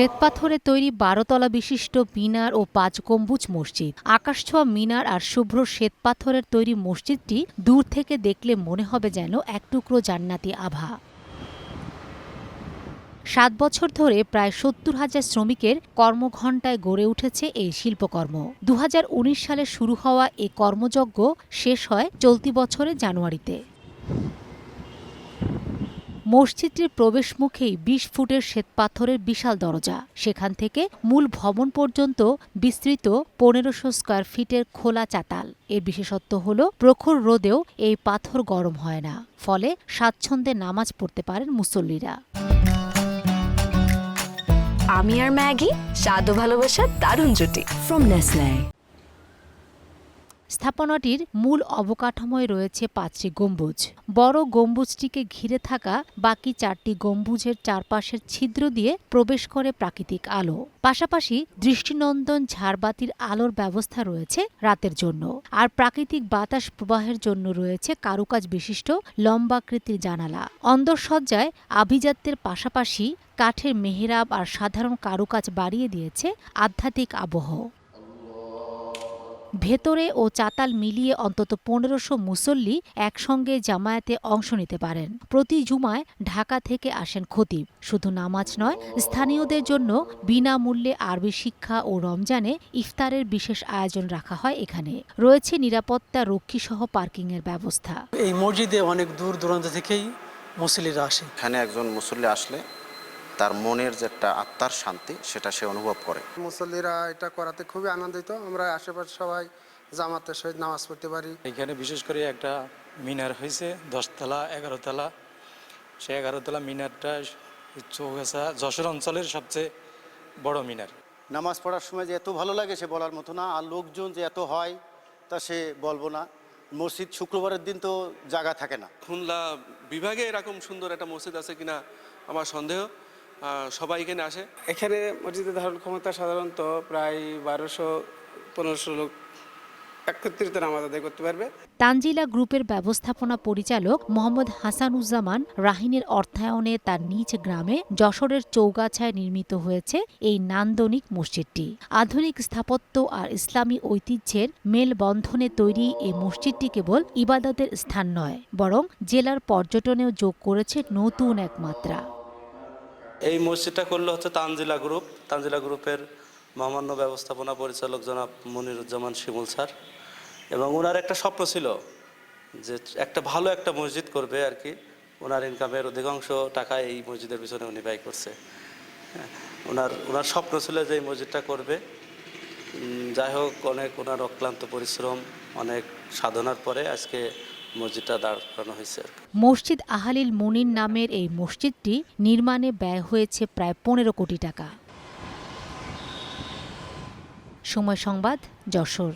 শ্বেতপাথরে তৈরি ১২ তলা বিশিষ্ট মিনার ও ৫ গম্বুজ মসজিদ। আকাশছোঁয়া মিনার আর শুভ্র শ্বেতপাথরের তৈরি মসজিদটি দূর থেকে দেখলে মনে হবে যেন এক টুকরো জান্নাতি আভা। ৭ বছর ধরে প্রায় ৭০,০০০ শ্রমিকের কর্মঘণ্টায় গড়ে উঠেছে এই শিল্পকর্ম। ২০১৯ সালে শুরু হওয়া এ কর্মযজ্ঞ শেষ হয় চলতি বছরের জানুয়ারিতে। মসজিদটির প্রবেশমুখেই ২০ ফুটের শ্বেতপাথরের বিশাল দরজা। সেখান থেকে মূল ভবন পর্যন্ত বিস্তৃত ১৫০০ স্কয়ার ফিটের খোলা চাতাল। এর বিশেষত্ব হল প্রখর রোদেও এই পাথর গরম হয় না, ফলে স্বাচ্ছন্দ্যে নামাজ পড়তে পারেন মুসল্লিরা। আমি আর ম্যাগি, স্বাদ ও ভালোবাসার দারুণ জুটি ফ্রম নেসলে। স্থাপনাটির মূল অবকাঠামোয় রয়েছে ৫টি গম্বুজ। বড় গম্বুজটিকে ঘিরে থাকা বাকি ৪টি গম্বুজের চারপাশের ছিদ্র দিয়ে প্রবেশ করে প্রাকৃতিক আলো। পাশাপাশি দৃষ্টিনন্দন ঝাড়বাতির আলোর ব্যবস্থা রয়েছে রাতের জন্য। আর প্রাকৃতিক বাতাস প্রবাহের জন্য রয়েছে কারুকাজ বিশিষ্ট লম্বাকৃতির জানালা। অন্দরসজ্জায় আভিজাত্যের পাশাপাশি কাঠের মেহরাব আর সাধারণ কারুকাজ বাড়িয়ে দিয়েছে আধ্যাত্মিক আবহ। ভেতরে ও চাতাল মিলিয়ে অন্তত ১৫০০ মুসল্লি একসঙ্গে জামায়াতে অংশ নিতে পারেন। প্রতি জুমায় ঢাকা থেকে আসেন খতিব। শুধু নামাজ নয়, স্থানীয়দের জন্য বিনামূল্যে আরবি শিক্ষা ও রমজানে ইফতারের বিশেষ আয়োজন রাখা হয় এখানে। রয়েছে নিরাপত্তা রক্ষীসহ পার্কিংয়ের ব্যবস্থা। এই মসজিদে অনেক দূর দূরান্ত থেকেই মুসল্লিরা আসে। এখানে একজন মুসল্লি আসলে তার মনের যে একটা আত্মার শান্তি সেটা সে অনুভব করে। মুসল্লিরা এটা করাতে খুবই আনন্দিত। আমরা আশেপাশে সবাই জামাতের সহিত নামাজ পড়তে পারি। এখানে বিশেষ করে একটা মিনার হয়েছে ১০ তলা ১১ তলা। সেই ১১ তলা মিনারটা চৌগাছা যশোর অঞ্চলের সবচেয়ে বড় মিনার। নামাজ পড়ার সময় যে এত ভালো লাগে সে বলার মতো না, আর লোকজন যে এত হয় তা সে বলবো না। মসজিদ শুক্রবারের দিন তো জায়গা থাকে না। খুলনা বিভাগে এরকম সুন্দর একটা মসজিদ আছে কিনা আমার সন্দেহ। সবাই এখানে আসে। এখানে মসজিদের ধারণ ক্ষমতা সাধারণত প্রায় ১২০০-১৫০০ লোক একত্রিত নামাজ আদায় করতে পারবে। তানজিলা গ্রুপের ব্যবস্থাপনা পরিচালক মোহাম্মদ হাসানুজ্জামান রাহিনের অর্থায়নে তার নিজ গ্রামে যশোরের চৌগাছায় নির্মিত হয়েছে এই নান্দনিক মসজিদটি। আধুনিক স্থাপত্য আর ইসলামী ঐতিহ্যের মেলবন্ধনে তৈরি এই মসজিদটি কেবল ইবাদতের স্থান নয়, বরং জেলার পর্যটনেও যোগ করেছে নতুন এক মাত্রা। এই মসজিদটা করলো হচ্ছে তানজিলা গ্রুপ। তানজিলা গ্রুপের মহামান্য ব্যবস্থাপনা পরিচালক জনাব মনিরুজ্জামান শিমুল স্যার, এবং ওনার একটা স্বপ্ন ছিল যে একটা ভালো একটা মসজিদ করবে আর কি। ওনার ইনকামের অধিকাংশ টাকা এই মসজিদের পিছনে উনি ব্যয় করছে। ওনার স্বপ্ন ছিল যে এই মসজিদটা করবে। যাই হোক, অনেক ওনার অক্লান্ত পরিশ্রম, অনেক সাধনার পরে আজকে মসজিদটা দাঁড় করানো হয়েছে। মসজিদ আহলিল মুনির নামের এই মসজিদটি নির্মাণে ব্যয় হয়েছে প্রায় ১৫ কোটি টাকা। সময় সংবাদ, যশোর।